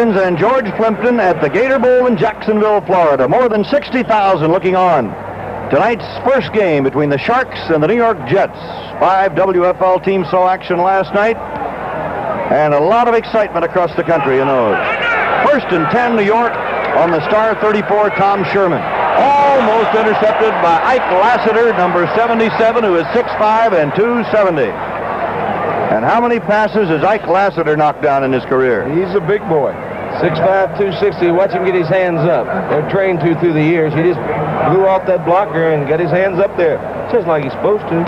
Perkins and George Plimpton at the Gator Bowl in Jacksonville, Florida. More than 60,000 looking on. Tonight's first game between the Sharks and the New York Jets. 5 WFL teams saw action last night, and a lot of excitement across the country in those. 1st and 10, New York, on the star 34, Tom Sherman. Almost intercepted by Ike Lassiter, number 77, who is 6'5" and 270. And how many passes has Ike Lassiter knocked down in his career? He's a big boy. 6'5", 260. Watch him get his hands up. They're trained to through the years. He just blew off that blocker and got his hands up there, just like he's supposed to.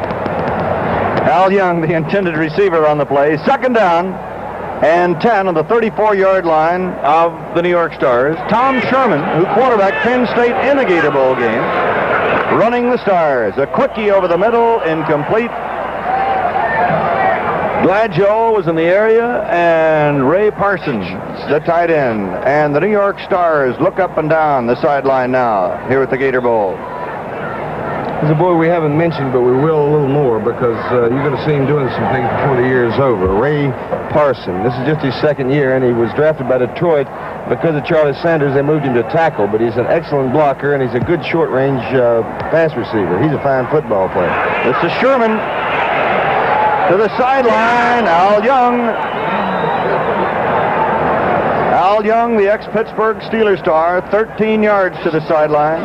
Al Young, the intended receiver on the play. 2nd down and 10 on the 34-yard line of the New York Stars. Tom Sherman, who quarterbacked Penn State in a Gator Bowl game, running the Stars. A quickie over the middle, incomplete. Gladjo was in the area, and Ray Parsons, the tight end. And the New York Stars look up and down the sideline now here at the Gator Bowl. He's a boy we haven't mentioned, but we will a little more, because you're going to see him doing some things before the year is over. Ray Parsons. This is just his 2nd year, and he was drafted by Detroit. Because of Charlie Sanders, they moved him to tackle, but he's an excellent blocker, and he's a good short-range pass receiver. He's a fine football player. This is Sherman. To the sideline, Al Young. Al Young, the ex-Pittsburgh Steelers star, 13 yards to the sideline.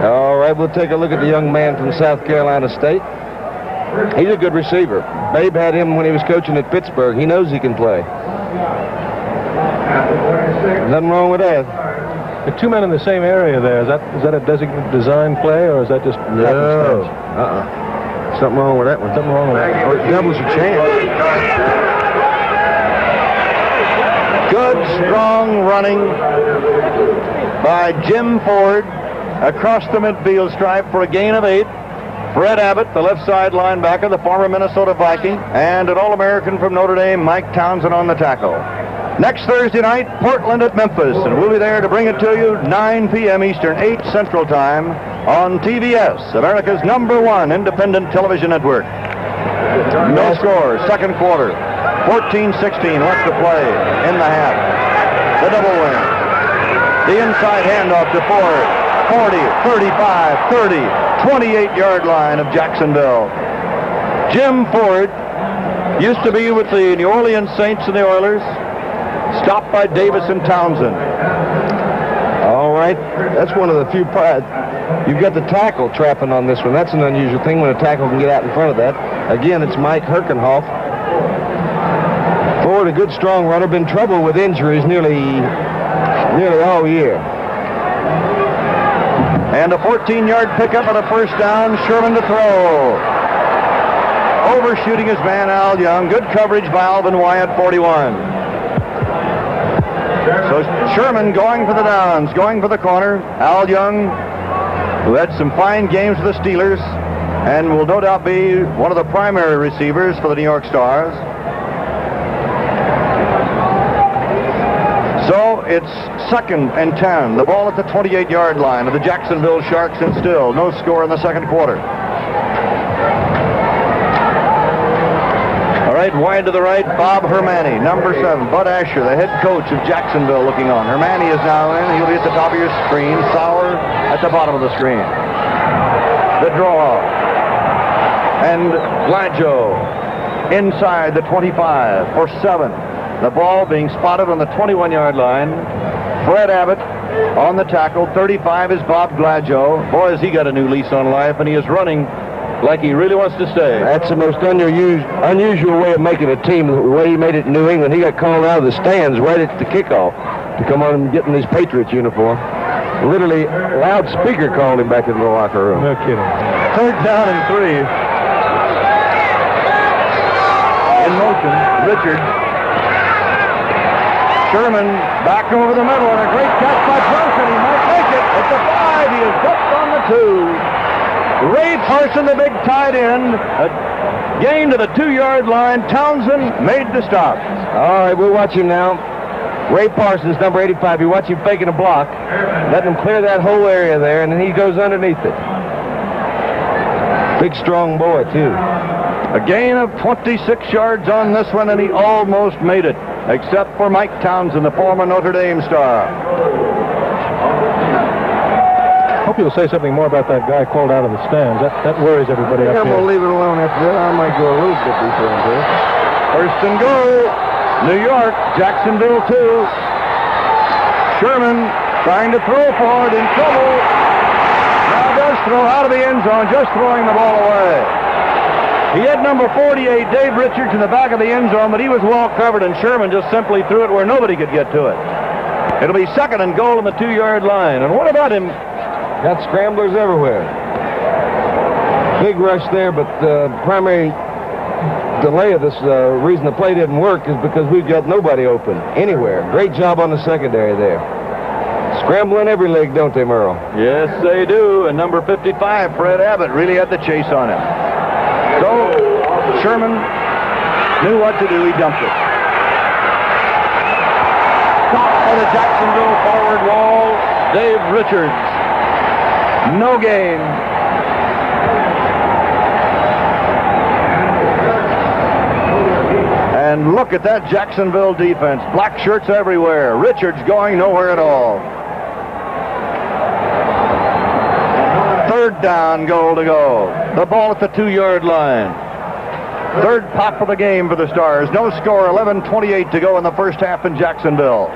All right, we'll take a look at the young man from South Carolina State. He's a good receiver. Babe had him when he was coaching at Pittsburgh. He knows he can play. Nothing wrong with that. The 2 men in the same area there, is that a designated design play, or is that just no? Something wrong with that one. Something wrong with that. Oh, it doubles your chance. Good, strong running by Jim Ford across the midfield stripe for a gain of 8. Fred Abbott, the left side linebacker, the former Minnesota Viking, and an All-American from Notre Dame, Mike Townsend, on the tackle. Next Thursday night, Portland at Memphis, and we'll be there to bring it to you 9 p.m. Eastern, 8 Central Time on TBS, America's #1 independent television network. No score, 2nd quarter, 14-16 left to play in the half. The double win. The inside handoff to Ford, 40, 35, 30, 28-yard line of Jacksonville. Jim Ford used to be with the New Orleans Saints and the Oilers. Stopped by Davis and Townsend. All right, that's one of the few you've got the tackle trapping on this one. That's an unusual thing when a tackle can get out in front of that. Again, it's Mike Herkenhoff. Ford, a good strong runner, been trouble with injuries nearly all year. And a 14-yard pickup on a 1st down. Sherman to throw. Overshooting his man, Al Young. Good coverage by Alvin Wyatt, 41. So Sherman going for the downs, going for the corner. Al Young, who had some fine games for the Steelers and will no doubt be one of the primary receivers for the New York Stars. So it's 2nd and 10. The ball at the 28-yard line of the Jacksonville Sharks, and still no score in the 2nd quarter. All right, wide to the right, Bob Hermani, number 7. Bud Asher, the head coach of Jacksonville, looking on. Hermani is now in. He'll be at the top of your screen. Sauer at the bottom of the screen. The draw. And Gladjo inside the 25 for 7. The ball being spotted on the 21-yard line. Fred Abbott on the tackle. 35 is Bob Gladjo. Boy, has he got a new lease on life, and he is running like he really wants to stay. That's the most unusual way of making a team. The way he made it in New England, he got called out of the stands right at the kickoff to come on and get in his Patriots uniform. Literally, loudspeaker called him back into the locker room. No kidding. 3rd down and 3. In motion, Richard. Sherman back over the middle, and a great catch by Parson. He might make it at the 5. He is hooked on the 2. Ray Parson, the big tight end, gain to the 2-yard line. Townsend made the stop. All right, we'll watch him now. Ray Parsons, number 85. You watch him faking a block, letting him clear that whole area there, and then he goes underneath it. Big, strong boy, too. A gain of 26 yards on this one, and he almost made it. except for Mike Townsend, the former Notre Dame star. Hope you'll say something more about that guy called out of the stands. That worries everybody up I'm here. going to leave it alone after that. I might go a little bit deeper into it. First and goal. New York, Jacksonville 2. Sherman trying to throw forward, in trouble. Now does throw out of the end zone, just throwing the ball away. He had number 48, Dave Richards, in the back of the end zone, but he was well covered, and Sherman just simply threw it where nobody could get to it. It'll be second and goal on the 2-yard line. And what about him? Got scramblers everywhere. Big rush there, but the primary delay of this reason the play didn't work is because we've got nobody open anywhere. Great job on the secondary there. Scrambling every leg, don't they, Merle? Yes, they do. And number 55, Fred Abbott, really had the chase on him. So Sherman knew what to do. He dumped it. Caught by the Jacksonville forward wall, Dave Richards. No gain. And look at that Jacksonville defense. Black shirts everywhere. Richards going nowhere at all. Third down, goal to go. The ball at the 2-yard line. Third pop of the game for the Stars. No score, 11:28 to go in the first half in Jacksonville.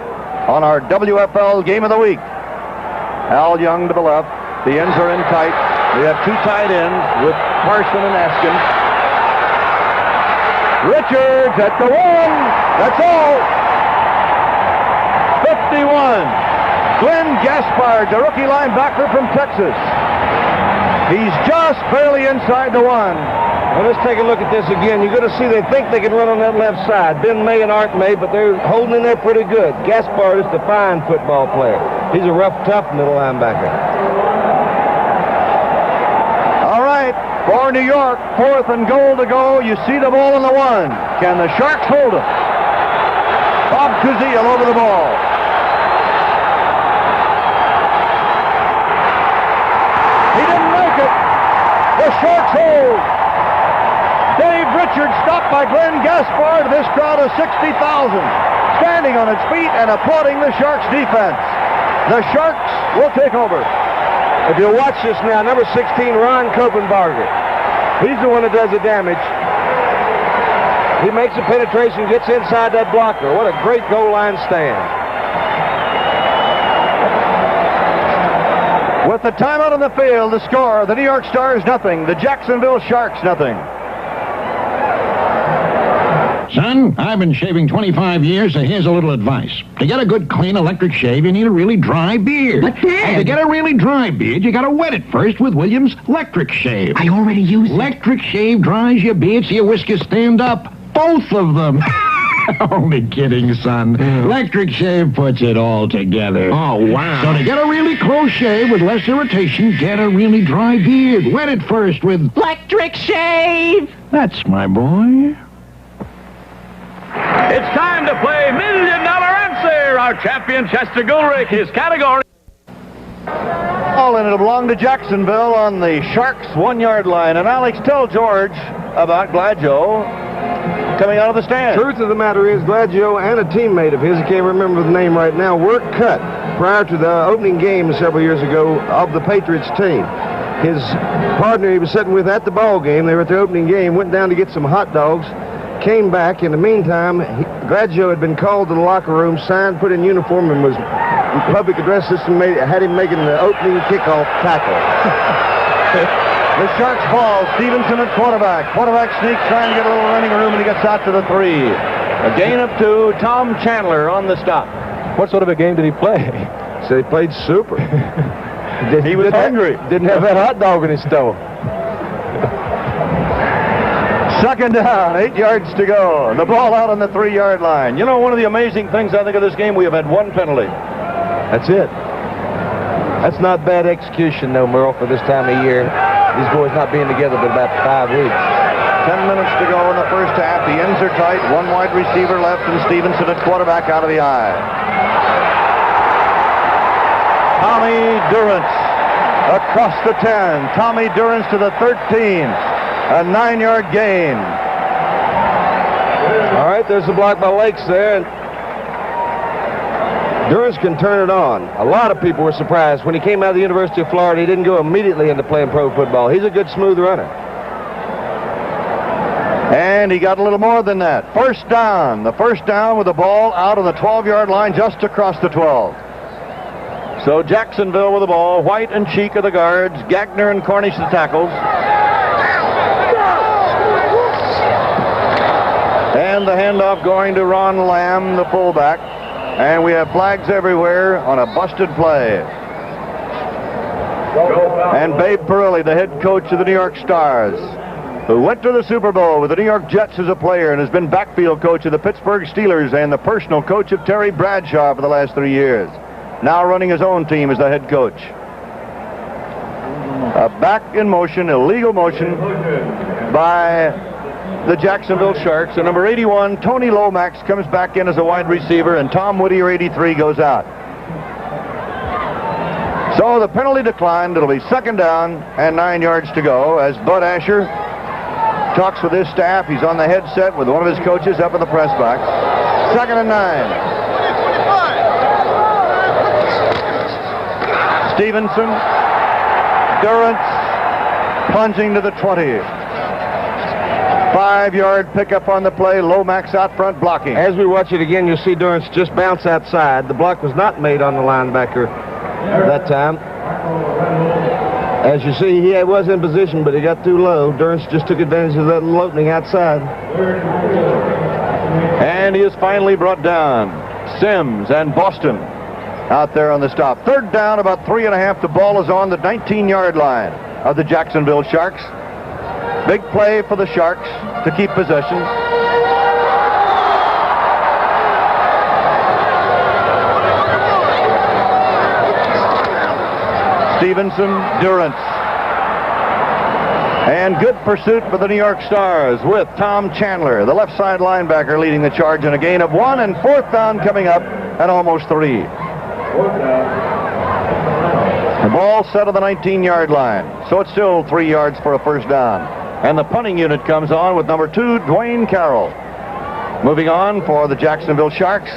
On our WFL Game of the Week. Al Young to the left. The ends are in tight. We have two tight ends with Parson and Askin. Richards at the 1. That's all. 51. Glenn Gaspard, the rookie linebacker from Texas. He's just barely inside the 1. Well, let's take a look at this again. You're going to see they think they can run on that left side. Ben May and Art May, but they're holding in there pretty good. Gaspard is the fine football player. He's a rough, tough middle linebacker. All right, for New York, fourth and goal to go. You see the ball in the 1. Can the Sharks hold it? Bob Kuziel over the ball. He didn't make it. The Sharks hold. Dave Richards stopped by Glenn Gaspard. This crowd of 60,000 standing on its feet and applauding the Sharks defense. The Sharks will take over. If you'll watch this now, number 16, Ron Kopenbarger. He's the one that does the damage. He makes a penetration, gets inside that blocker. What a great goal line stand. With the timeout on the field, the score, the New York Stars nothing, the Jacksonville Sharks nothing. Son, I've been shaving 25 years, so here's a little advice. To get a good, clean electric shave, you need a really dry beard. But, Dad... And to get a really dry beard, you gotta wet it first with Williams Electric Shave. I already use it. Electric Shave dries your beard so your whiskers stand up. Both of them. Only kidding, son. Electric Shave puts it all together. Oh, wow. So to get a really close shave with less irritation, get a really dry beard. Wet it first with Electric Shave! That's my boy. It's time to play $1 Million Answer. Our champion, Chester Gulrich, his category. Ball, and it'll belong to Jacksonville on the Sharks 1-yard line. And Alex, tell George about Glad Joe coming out of the stand. Truth of the matter is, Glad Joe and a teammate of his, I can't remember the name right now, were cut prior to the opening game several years ago of the Patriots team. His partner he was sitting with at the ball game, they were at the opening game, went down to get some hot dogs, came back. In the meantime, Glad Joe had been called to the locker room, signed, put in uniform, and was public address system had him making the opening kickoff tackle. The Sharks ball. Stevenson at quarterback. Quarterback sneaks, trying to get a little running room, and he gets out to the 3. A gain of 2. Tom Chandler on the stop. What sort of a game did he play? So he played super. He was hungry. Didn't have that hot dog in his store. Second down, 8 yards to go. The ball out on the 3-yard line. You know, one of the amazing things I think of this game, we have had one penalty. That's it. That's not bad execution, though, Merle, for this time of year. These boys not being together but about 5 weeks. 10 minutes to go in the first half. The ends are tight. One wide receiver left, and Stevenson at quarterback out of the eye. Tommy Durrance across the 10. Tommy Durrance to the 13. A 9-yard gain. All right, there's the block by Lakes there. And Durrance can turn it on. A lot of people were surprised. When he came out of the University of Florida, he didn't go immediately into playing pro football. He's a good, smooth runner. And he got a little more than that. First down. The first down with the ball out on the 12-yard line, just across the 12. So Jacksonville with the ball. White and Cheek are the guards. Gagner and Cornish the tackles. And the handoff going to Ron Lamb, the fullback. And we have flags everywhere on a busted play. And Babe Parilli, the head coach of the New York Stars, who went to the Super Bowl with the New York Jets as a player and has been backfield coach of the Pittsburgh Steelers and the personal coach of Terry Bradshaw for the last 3 years. Now running his own team as the head coach. A back in motion, illegal motion by the Jacksonville Sharks. And number 81, Tony Lomax, comes back in as a wide receiver, and Tom Whittier, 83, goes out. So the penalty declined. It'll be second down and 9 yards to go as Bud Asher talks with his staff. He's on the headset with one of his coaches up in the press box. Second and 9. Stevenson, Durrance, plunging to the 20. 5-yard pickup on the play. Lomax out front blocking. As we watch it again, you'll see Durrance just bounce outside. The block was not made on the linebacker that time. As you see, he was in position, but he got too low. Durrance just took advantage of that little opening outside. And he is finally brought down. Sims and Boston out there on the stop. Third down, about 3.5. The ball is on the 19-yard line of the Jacksonville Sharks. Big play for the Sharks to keep possession. Stevenson, Durrance. And good pursuit for the New York Stars with Tom Chandler, the left side linebacker, leading the charge in a gain of 1, and fourth down coming up at almost 3. The ball set on the 19-yard line, so it's still 3 yards for a first down. And the punting unit comes on with number 2, Dwayne Carroll. Moving on for the Jacksonville Sharks.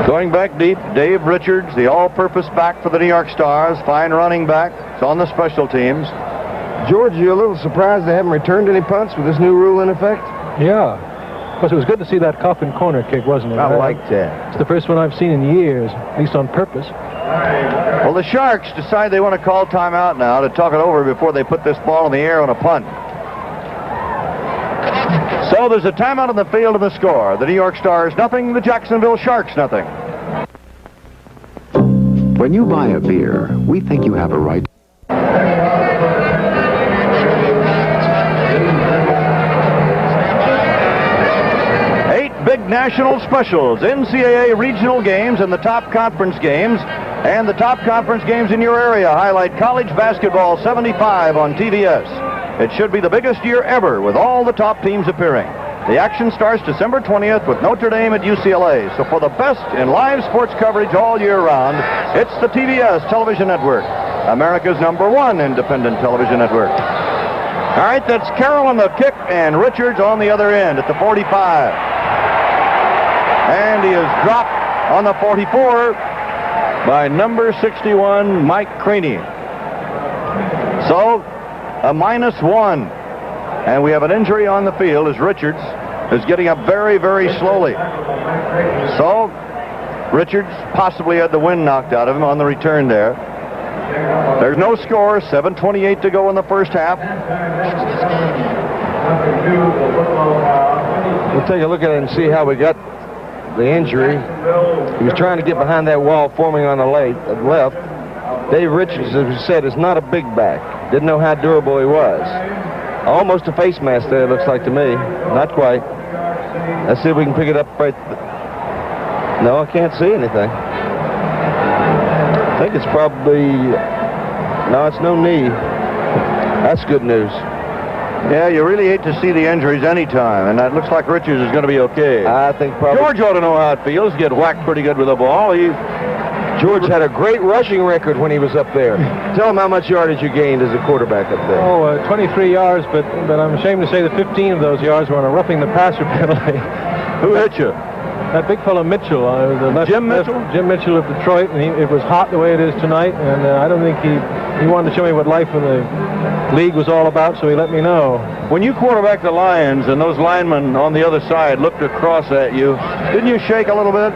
Going back deep, Dave Richards, the all-purpose back for the New York Stars. Fine running back. It's on the special teams. George, you a little surprised they haven't returned any punts with this new rule in effect? Yeah. Because it was good to see that coffin corner kick, wasn't it? I like that. It's the first one I've seen in years, at least on purpose. Well, the Sharks decide they want to call timeout now to talk it over before they put this ball in the air on a punt. So there's a timeout on the field and the score. The New York Stars nothing, the Jacksonville Sharks nothing. When you buy a beer, we think you have a right. 8 big national specials, NCAA regional games and the top conference games. And the top conference games in your area highlight college basketball 75 on TBS. It should be the biggest year ever with all the top teams appearing. The action starts December 20th with Notre Dame at UCLA. So for the best in live sports coverage all year round, it's the TBS television network, America's #1 independent television network. All right, that's Carroll on the kick and Richards on the other end at the 45. And he is dropped on the 44 by number 61, Mike Craney. So a -1. And we have an injury on the field as Richards is getting up very, very slowly. So Richards possibly had the wind knocked out of him on the return there. There's no score, 7:28 to go in the first half. We'll take a look at it and see how we got the injury. He was trying to get behind that wall forming on the left. Dave Richards, as we said, is not a big back. Didn't know how durable he was. Almost a face mask there, it looks like to me. Not quite. Let's see if we can pick it up right. No, I can't see anything. I think it's probably... No, it's no knee. That's good news. Yeah, you really hate to see the injuries anytime, and it looks like Richards is going to be okay. I think probably... George ought to know how it feels. Get whacked pretty good with the ball. George had a great rushing record when he was up there. Tell him how much yardage you gained as a quarterback up there. Oh, 23 yards, but I'm ashamed to say that 15 of those yards were on a roughing the passer penalty. Who hit you? That big fellow Mitchell. Jim Mitchell? Jim Mitchell of Detroit, and it was hot the way it is tonight, and I don't think he wanted to show me what life in the league was all about, so he let me know. When you quarterbacked the Lions and those linemen on the other side looked across at you, didn't you shake a little bit?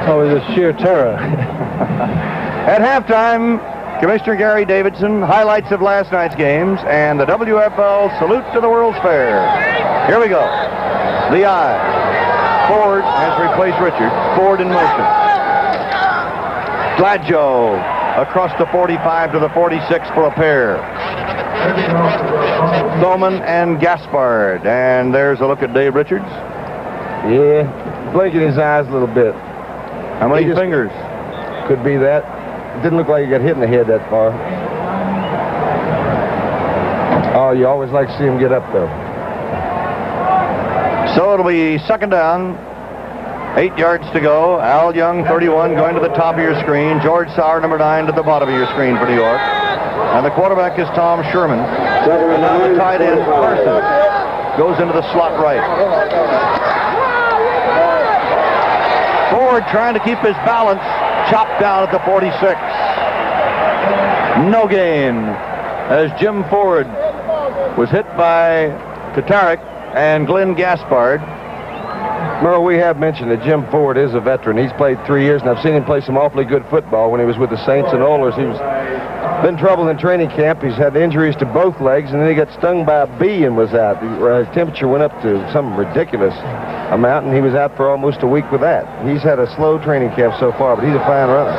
Oh, it was sheer terror. At halftime, Commissioner Gary Davidson, highlights of last night's games, and the WFL salute to the World's Fair. Here we go. The eye. Ford has replaced Richard. Ford in motion. Gladjo across the 45 to the 46 for a pair. Thoman and Gaspard. And there's a look at Dave Richards. Yeah, blinking his eyes a little bit. How many fingers? Could be that. Didn't look like he got hit in the head that far. Oh, you always like to see him get up, though. So it'll be second down. 8 yards to go. Al Young, 31, going to the top of your screen. George Sauer, number 9, to the bottom of your screen for New York. And the quarterback is Tom Sherman. And now the tight end, Parsons, goes into the slot right. Ford trying to keep his balance. Chopped down at the 46. No gain, as Jim Ford was hit by Tatarek and Glenn Gaspard. Merle, we have mentioned that Jim Ford is a veteran. He's played 3 years, and I've seen him play some awfully good football when he was with the Saints and Oilers. He's been trouble in training camp. He's had injuries to both legs, and then he got stung by a bee and was out. His temperature went up to some ridiculous amount, and he was out for almost a week with that. He's had a slow training camp so far, but he's a fine runner.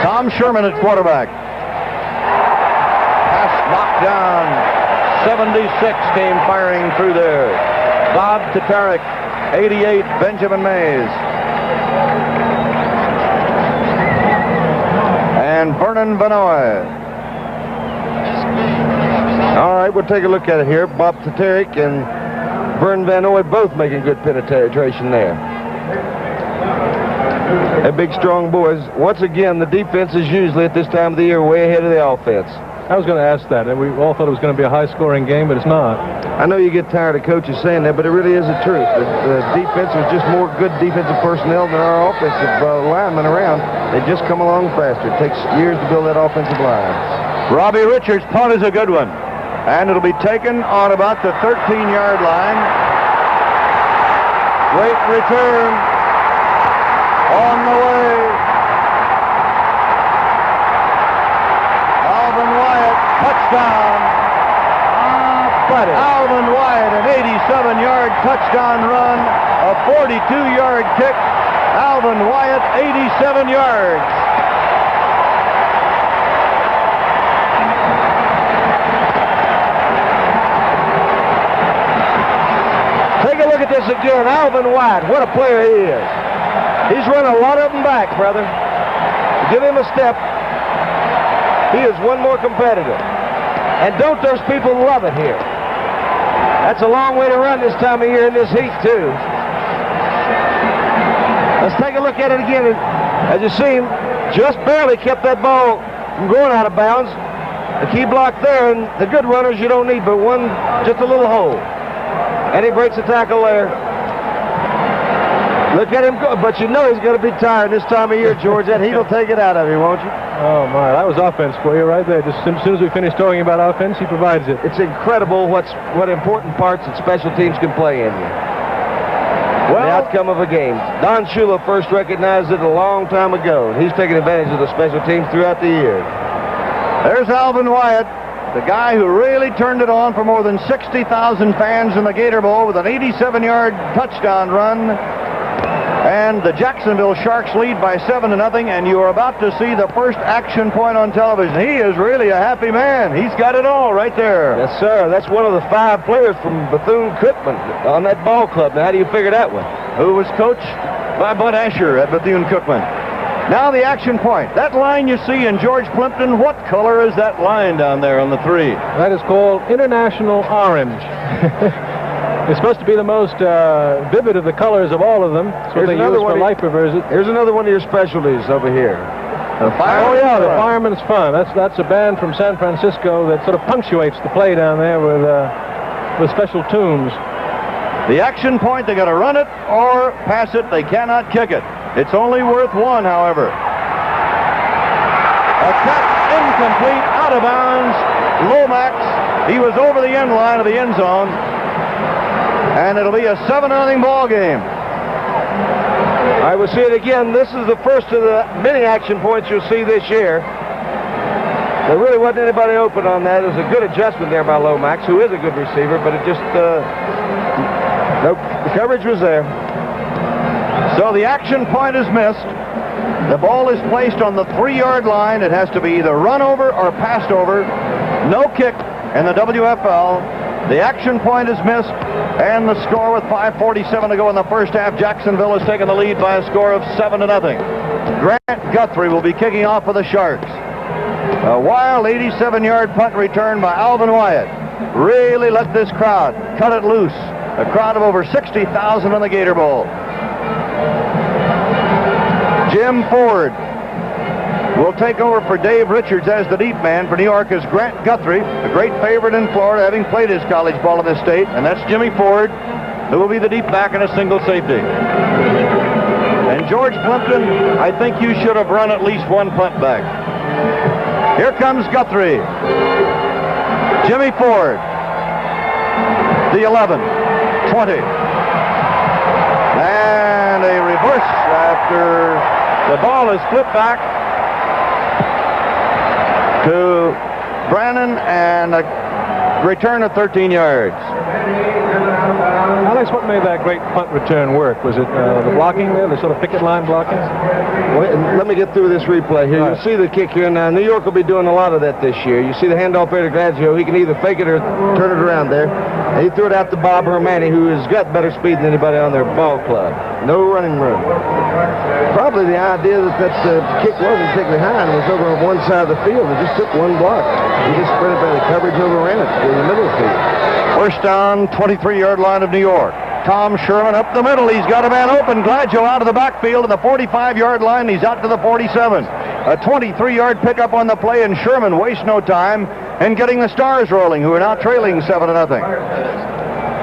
Tom Sherman at quarterback. Pass knocked down. 76 came firing through there. Bob Tatarek, 88, Benjamin Mays. And Vernon Vanoy. All right, we'll take a look at it here. Bob Tatarek and Vern Vanoy both making good penetration there. They're big, strong boys. Once again, the defense is usually at this time of the year way ahead of the offense. I was going to ask that. We all thought it was going to be a high-scoring game, but it's not. I know you get tired of coaches saying that, but it really is the truth. The defense is just more good defensive personnel than our offensive linemen around. They just come along faster. It takes years to build that offensive line. Robbie Richards' punt is a good one. And it'll be taken on about the 13-yard line. Great return. On the way. Alvin Wyatt, touchdown. Alvin Wyatt, an 87-yard touchdown run, a 42-yard kick. Alvin Wyatt, 87 yards. Take a look at this again. Alvin Wyatt, what a player he is. He's run a lot of them back, brother. Give him a step. He is one more competitor. And don't those people love it here? That's a long way to run this time of year in this heat, too. Let's take a look at it again. As you see, just barely kept that ball from going out of bounds. The key block there, and the good runners you don't need but one, just a little hole. And he breaks the tackle there. Look at him go, but you know he's going to be tired this time of year, George. That heat will take it out of you, won't you? Oh, my. That was offense for you right there. Just as soon as we finish talking about offense, he provides it. It's incredible what important parts that special teams can play in you. Well, the outcome of a game. Don Shula first recognized it a long time ago, and he's taken advantage of the special teams throughout the year. There's Alvin Wyatt, the guy who really turned it on for more than 60,000 fans in the Gator Bowl with an 87-yard touchdown run. And the Jacksonville Sharks lead by 7-0, and you are about to see the first action point on television. He is really a happy man. He's got it all right there. Yes, sir. That's one of the 5 players from Bethune-Cookman on that ball club. Now, how do you figure that one? Who was coached by Bud Asher at Bethune-Cookman. Now the action point. That line you see in George Plimpton, what color is that line down there on the 3? That is called International Orange. It's supposed to be the most vivid of the colors of all of them. That's what they use for light perversion. Here's another one of your specialties over here. The Fireman's Fun. That's a band from San Francisco that sort of punctuates the play down there with special tunes. The action point, they got to run it or pass it. They cannot kick it. It's only worth one, however. A cut, incomplete, out of bounds. Lomax, he was over the end line of the end zone. And it'll be a 7-0 ball game. I will see it again. This is the first of the many action points you'll see this year. There really wasn't anybody open on that. It was a good adjustment there by Lomax, who is a good receiver, but it just, nope, the coverage was there. So the action point is missed. The ball is placed on the 3-yard line. It has to be either run over or passed over. No kick in the WFL. The action point is missed, and the score with 5:47 to go in the first half. Jacksonville has taken the lead by a score of 7-0. Grant Guthrie will be kicking off for the Sharks. A wild 87-yard punt return by Alvin Wyatt. Really let this crowd cut it loose. A crowd of over 60,000 in the Gator Bowl. Jim Ford will take over for Dave Richards as the deep man. For New York is Grant Guthrie, a great favorite in Florida, having played his college ball in this state. And that's Jimmy Ford, who will be the deep back in a single safety. And George Plimpton, I think you should have run at least one punt back. Here comes Guthrie. Jimmy Ford. The 11, 20. And a reverse after the ball is flipped back to Brannon, and a return of 13 yards. Alex, what made that great punt return work? Was it the blocking there, the sort of picket line blocking? Wait, let me get through this replay here. You'll see the kick here. Now, New York will be doing a lot of that this year. You see the handoff there to Gladio. He can either fake it or turn it around there. And he threw it out to Bob Hermani, who has got better speed than anybody on their ball club. No running room. Probably the idea that the kick wasn't particularly high and was over on one side of the field. It just took one block. He just spread it by the coverage, overran it in the middle of the field. First down, 23-yard line of New York. Tom Sherman up the middle. He's got a man open. Gladio out of the backfield to the 45-yard line. He's out to the 47. A 23-yard pickup on the play, and Sherman wastes no time in getting the Stars rolling, who are now trailing 7-0.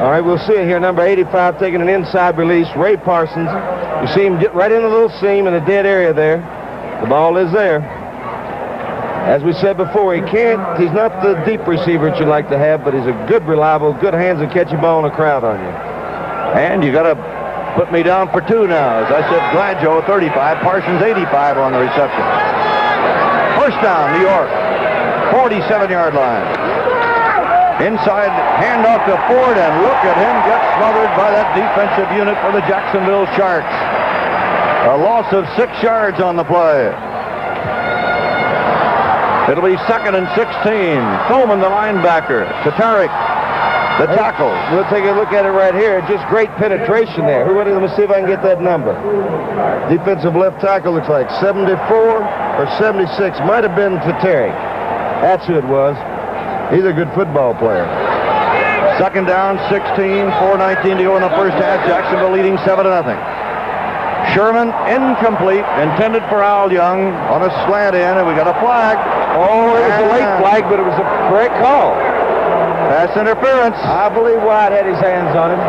All right, we'll see it here. Number 85 taking an inside release. Ray Parsons. You see him get right in the little seam in the dead area there. The ball is there. As we said before, he's not the deep receiver that you like to have, but he's a good, reliable, good hands and catch a ball in a crowd on you. And you got to put me down for 2 now. As I said, Gladio 35, Parsons 85 on the reception. First down, New York, 47-yard line. Inside handoff to Ford, and look at him get smothered by that defensive unit for the Jacksonville Sharks. A loss of 6 yards on the play. It'll be 2nd and 16. Coleman, the linebacker. Tatarik, the tackle. We'll take a look at it right here. Just great penetration there. Let me see if I can get that number. Defensive left tackle looks like 74 or 76. Might have been Tatarik. That's who it was. He's a good football player. 2nd down, 16, 4:19 to go in the first half. Jacksonville leading 7-0. Sherman, incomplete, intended for Al Young on a slant in, and we got a flag. Oh, it was a late flag, but it was a correct call. Pass interference. I believe White had his hands on him.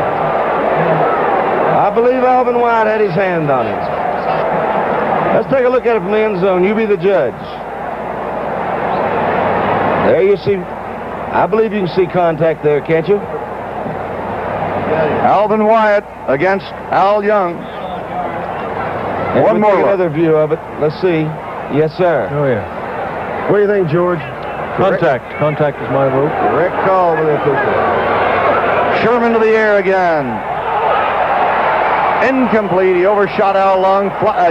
I believe Alvin White had his hand on him. Let's take a look at it from the end zone. You be the judge. There you see. I believe you can see contact there, can't you? Alvin Wyatt against Al Young. And One more. Another view of it. Let's see. Yes, sir. Oh, yeah. What do you think, George? Contact. Contact is my vote. Correct call with the official. Sherman to the air again. Incomplete. He overshot Al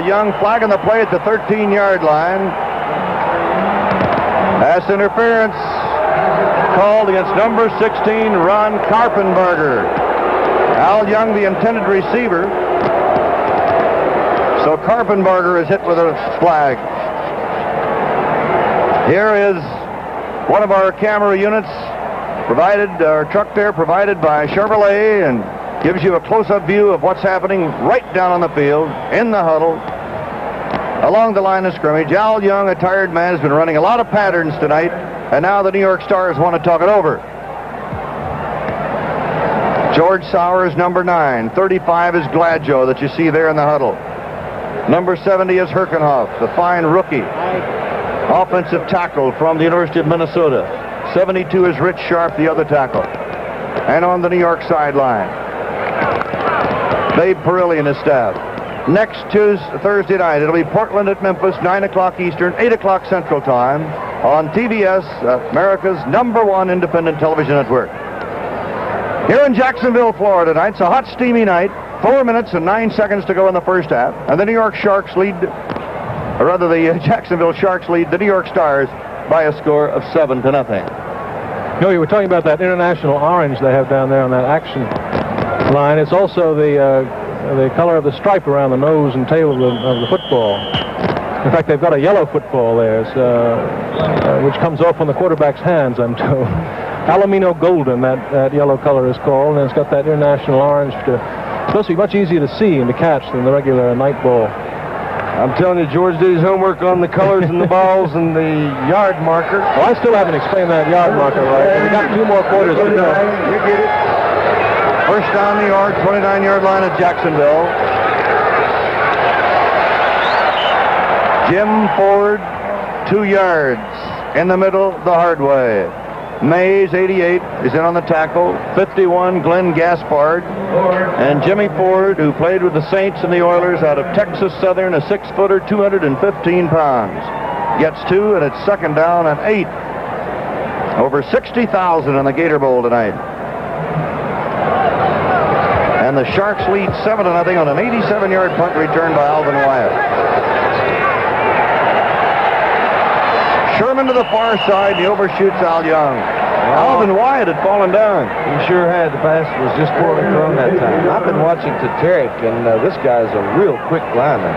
Young, flagging the play at the 13-yard line. Pass interference called against number 16, Ron Karpenberger. Al Young, the intended receiver. So Karpenberger is hit with a flag. Here is one of our camera units provided, our truck there provided by Chevrolet, and gives you a close-up view of what's happening right down on the field, in the huddle, along the line of scrimmage. Al Young, a tired man, has been running a lot of patterns tonight, and now the New York Stars want to talk it over. George Sauer is number 9. 35 is Gladjo that you see there in the huddle. Number 70 is Herkenhoff, the fine rookie offensive tackle from the University of Minnesota. 72 is Rich Sharp, the other tackle. And on the New York sideline, Babe Perilli and his staff. Next Thursday night, it'll be Portland at Memphis, 9 o'clock Eastern, 8 o'clock Central Time on TBS, America's #1 independent television network. Here in Jacksonville, Florida tonight, it's a hot, steamy night. 4 minutes and 9 seconds to go in the first half. And the New York Sharks lead, or rather the Jacksonville Sharks lead the New York Stars by a score of 7-0. No, you were talking about that international orange they have down there on that action line. It's also the color of the stripe around the nose and tail of the football. In fact, they've got a yellow football there, which comes off on the quarterback's hands, I'm told. Alumino Golden, that yellow color is called, and it's got that international orange. Supposed to be much easier to see and to catch than the regular night ball. I'm telling you, George did his homework on the colors and the balls and the yard marker. Well, I still haven't explained that yard marker right. We got 2 more quarters to go. You get it. First down New York, 29-yard line at Jacksonville. Jim Ford, 2 yards. In the middle, the hard way. Mays, 88, is in on the tackle. 51, Glenn Gaspard. And Jimmy Ford, who played with the Saints and the Oilers out of Texas Southern, a 6-footer, 215 pounds. Gets 2, and it's second down and 8. Over 60,000 in the Gator Bowl tonight. And the Sharks lead 7-0 on an 87-yard punt return by Alvin Wyatt. Sherman to the far side, he overshoots Al Young. Alvin Wyatt had fallen down. He sure had. The pass was just poorly thrown that time. I've been watching Teteric, and this guy's a real quick lineman.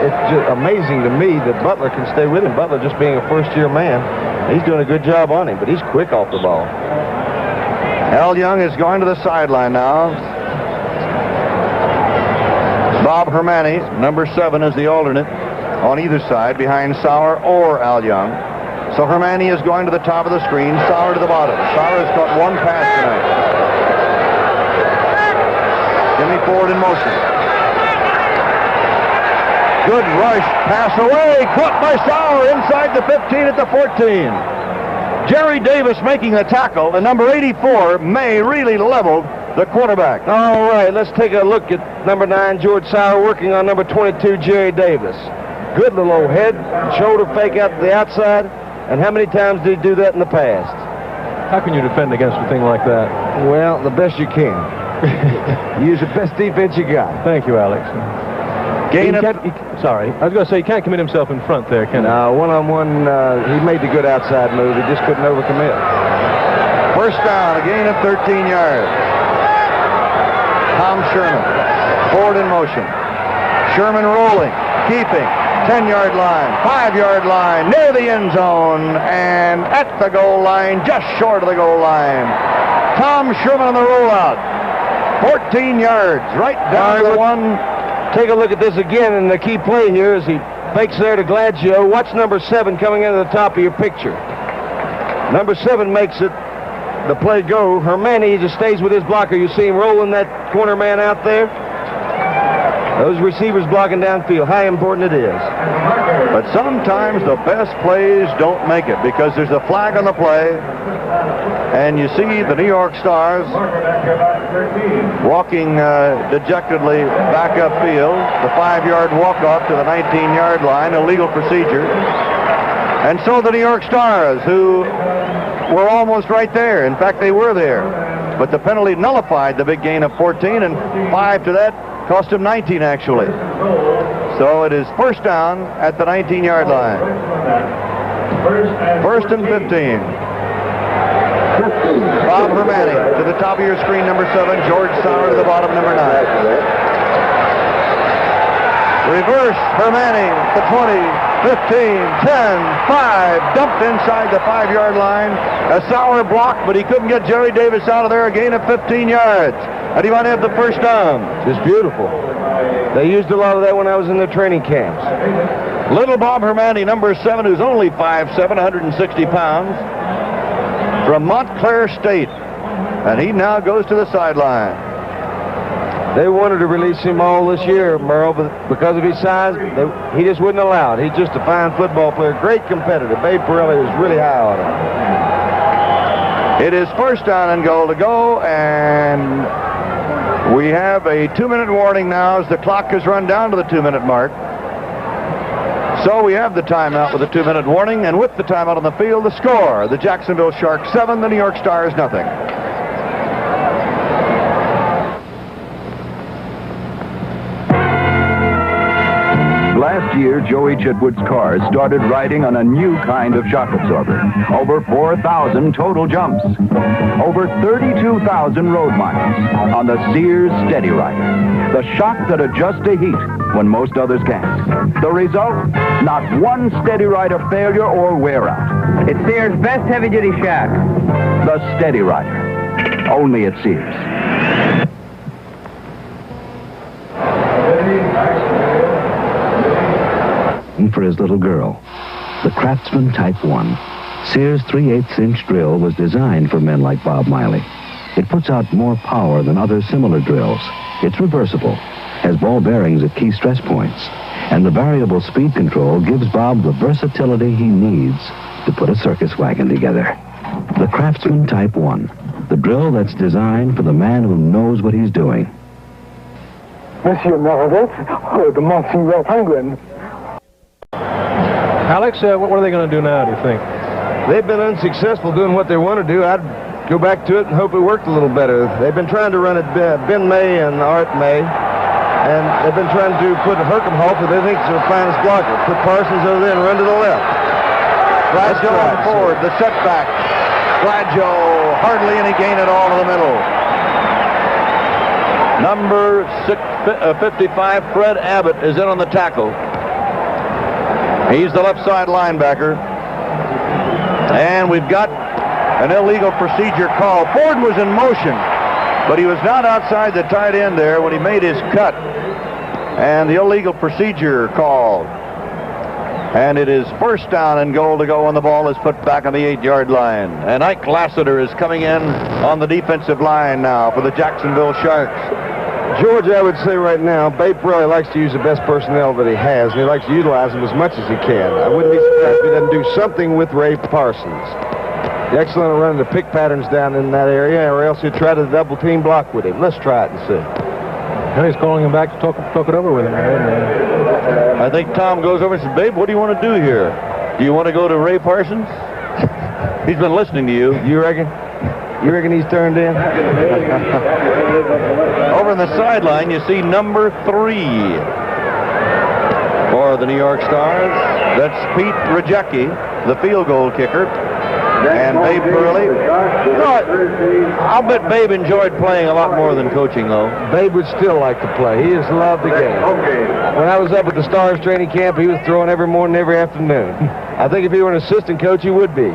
It's just amazing to me that Butler can stay with him. Butler just being a first-year man. He's doing a good job on him, but he's quick off the ball. Al Young is going to the sideline now. Bob Hermani, number 7, is the alternate on either side behind Sauer or Al Young. So Hermani is going to the top of the screen, Sauer to the bottom. Sauer has caught 1 pass tonight. Jimmy Ford in motion. Good rush, pass away, caught by Sauer inside the 15 at the 14. Jerry Davis making the tackle, and number 84, May, really leveled the quarterback. All right, let's take a look at number 9, George Sauer, working on number 22, Jerry Davis. Good little old head, shoulder fake out to the outside. And how many times did he do that in the past? How can you defend against a thing like that? Well, the best you can. Use the best defense you got. Thank you, Alex. Sorry, I was going to say he can't commit himself in front there, can he? No, one-on-one, he made the good outside move. He just couldn't overcommit. First down, a gain of 13 yards. Tom Sherman, Ford in motion. Sherman rolling, keeping. 10-yard line, 5-yard line, near the end zone, and at the goal line, just short of the goal line. Tom Sherman on the rollout. 14 yards, right down to the 1. Take a look at this again, and the key play here is he fakes there to Gladjo. Watch number 7 coming into the top of your picture. Number 7 makes it, the play go. Hermani just stays with his blocker. You see him rolling that corner man out there. Those receivers blocking downfield, how important it is. But sometimes the best plays don't make it because there's a flag on the play, and you see the New York Stars walking dejectedly back upfield, the 5-yard walk-off to the 19-yard line, illegal procedure. And so the New York Stars, who were almost right there, in fact, they were there, but the penalty nullified the big gain of 14, and 5 to that cost him 19, actually. So it is first down at the 19-yard line. First and 15. Bob Hermani to the top of your screen, number 7. George Sauer to the bottom, number 9. Reverse, Hermani, the 20, 15, 10, 5. Dumped inside the 5-yard line. A Sauer block, but he couldn't get Jerry Davis out of there. A gain of 15 yards. And he might have the first down. It's beautiful. They used a lot of that when I was in the training camps. Little Bob Hermani, number 7, who's only 5'7", 160 pounds, from Montclair State. and he now goes to the sideline. They wanted to release him all this year, Merle, but because of his size, he just wouldn't allow it. He's just a fine football player, great competitor. Babe Pirelli was really high on him. It is first down and goal to go, and we have a 2-minute warning now as the clock has run down to the 2-minute mark. So we have the timeout with a 2-minute warning, and with the timeout on the field, the score: the Jacksonville Sharks 7, the New York Stars nothing. Last year, Joey Chitwood's car started riding on a new kind of shock absorber. Over 4,000 total jumps. Over 32,000 road miles on the Sears Steady Rider. The shock that adjusts to heat when most others can't. The result? Not one Steady Rider failure or wear out. It's Sears' best heavy-duty shock. The Steady Rider. Only at Sears. For his little girl. The Craftsman Type 1. Sears 3/8-inch drill was designed for men like Bob Miley. It puts out more power than other similar drills. It's reversible, has ball bearings at key stress points, and the variable speed control gives Bob the versatility he needs to put a circus wagon together. The Craftsman Type 1. The drill that's designed for the man who knows what he's doing. Monsieur Meredith, the Monsieur Penguin. Alex, what are they going to do now, do you think? They've been unsuccessful doing what they want to do. I'd go back to it and hope it worked a little better. They've been trying to run it Ben May and Art May, and they've been trying to put Herkenhoff, who they think is their finest blocker. Put Parsons over there and run to the left. Gladjo on forward, the setback. Gladjo, hardly any gain at all to the middle. Number 55, Fred Abbott, is in on the tackle. He's the left side linebacker. And we've got an illegal procedure call. Ford was in motion, but he was not outside the tight end there when he made his cut. And the illegal procedure called. And it is first down and goal to go, and the ball is put back on the 8-yard line. And Ike Lassiter is coming in on the defensive line now for the Jacksonville Sharks. George, I would say right now, Babe Pirelli likes to use the best personnel that he has, and he likes to utilize them as much as he can. I wouldn't be surprised if he doesn't do something with Ray Parsons. The excellent running the pick patterns down in that area, or else he'll try to double team block with him. Let's try it and see. And he's calling him back to talk it over with him. I think Tom goes over and says, Babe, what do you want to do here? Do you want to go to Ray Parsons? He's been listening to you. You reckon? You reckon he's turned in? Over on the sideline, you see number 3 for the New York Stars. That's Pete Rajecki, the field goal kicker. And Babe Pirelli. You know what? I'll bet Babe enjoyed playing a lot more than coaching, though. Babe would still like to play. He just loved the game. When I was up at the Stars training camp, he was throwing every morning, every afternoon. I think if he were an assistant coach, he would be.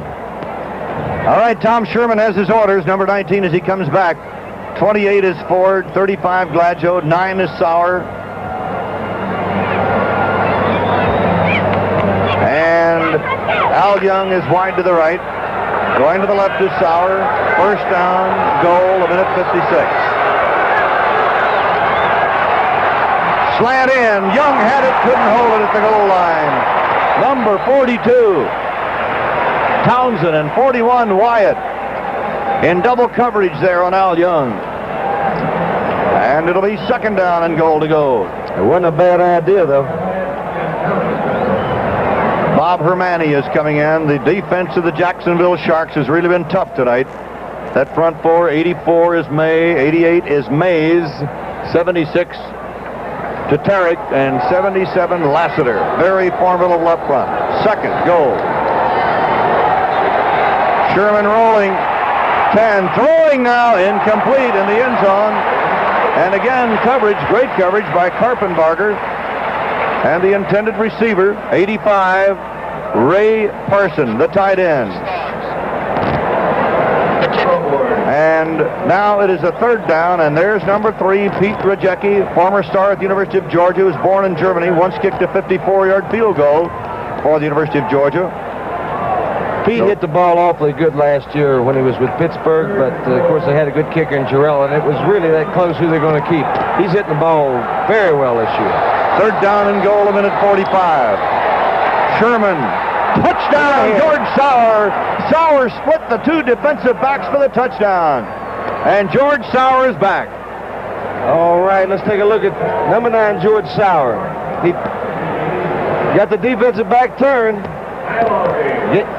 All right, Tom Sherman has his orders. Number 19 as he comes back. 28 is Ford, 35 Gladjo, 9 is Sauer. And Al Young is wide to the right. Going to the left is Sauer. First down, goal, a minute 56. Slant in. Young had it, couldn't hold it at the goal line. Number 42. Townsend, and 41 Wyatt in double coverage there on Al Young. And it'll be second down and goal to go. It wasn't a bad idea, though. Bob Hermani is coming in. The defense of the Jacksonville Sharks has really been tough tonight. That front four, 84 is May, 88 is Mays, 76 to Tarek, and 77 Lassiter. Very formidable up front. Second goal. Sherman rolling, 10, throwing now, incomplete in the end zone. And again, coverage, great coverage by Karpenbarger. And the intended receiver, 85, Ray Parson, the tight end. And now it is a third down, and there's number 3, Pete Rajecki, former star at the University of Georgia, who was born in Germany, once kicked a 54-yard field goal for the University of Georgia. Pete hit the ball awfully good last year when he was with Pittsburgh, but of course they had a good kicker in Jarrell, and it was really that close who they're going to keep. He's hitting the ball very well this year. Third down and goal, 1:45. Sherman, touchdown, George Sauer. Sauer split the two defensive backs for the touchdown. And George Sauer is back. All right, let's take a look at number 9, George Sauer. He got the defensive back turn.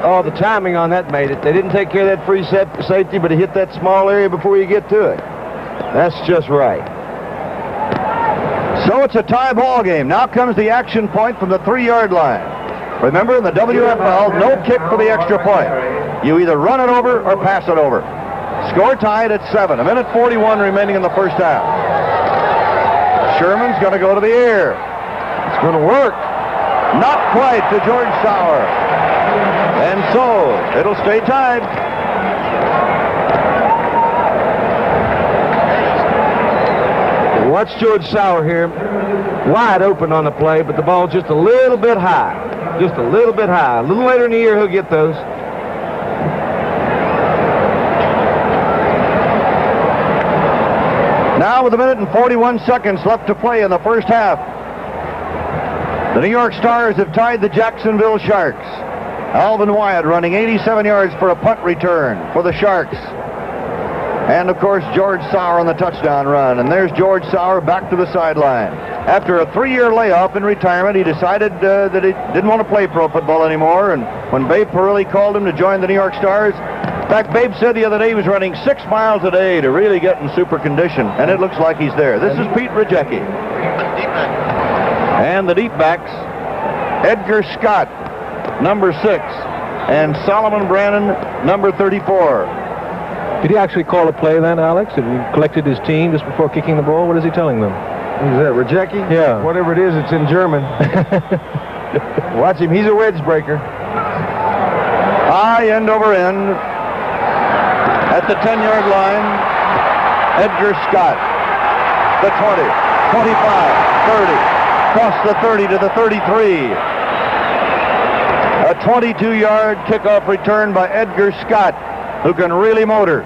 Oh, the timing on that made it. They didn't take care of that free safety, but he hit that small area before you get to it. That's just right. So it's a tie ball game. Now comes the action point from the 3-yard line. Remember, in the WFL, no kick for the extra point. You either run it over or pass it over. Score tied at 7. 1:41 remaining in the first half. Sherman's going to go to the air. It's going to work. Not quite to George Sauer. And so, it'll stay tied. Watch George Sauer here. Wide open on the play, but the ball's just a little bit high. Just a little bit high. A little later in the year, he'll get those. Now with 1:41 left to play in the first half. The New York Stars have tied the Jacksonville Sharks. Alvin Wyatt running 87 yards for a punt return for the Sharks. And, of course, George Sauer on the touchdown run. And there's George Sauer back to the sideline. After a 3-year layoff in retirement, he decided that he didn't want to play pro football anymore. And when Babe Parilli called him to join the New York Stars, in fact, Babe said the other day he was running 6 miles a day to really get in super condition. And it looks like he's there. This is Pete Rajecki. And the deep backs, Edgar Scott, number 6, and Solomon Brannon, number 34. Did he actually call a play then, Alex? Have he collected his team just before kicking the ball? What is he telling them? Is that Rajecki? Yeah. Whatever it is, it's in German. Watch him. He's a wedge breaker. High end over end at the 10-yard line. Edgar Scott, the 20, 25, 30. Across the 30 to the 33. A 22-yard kickoff return by Edgar Scott, who can really motor.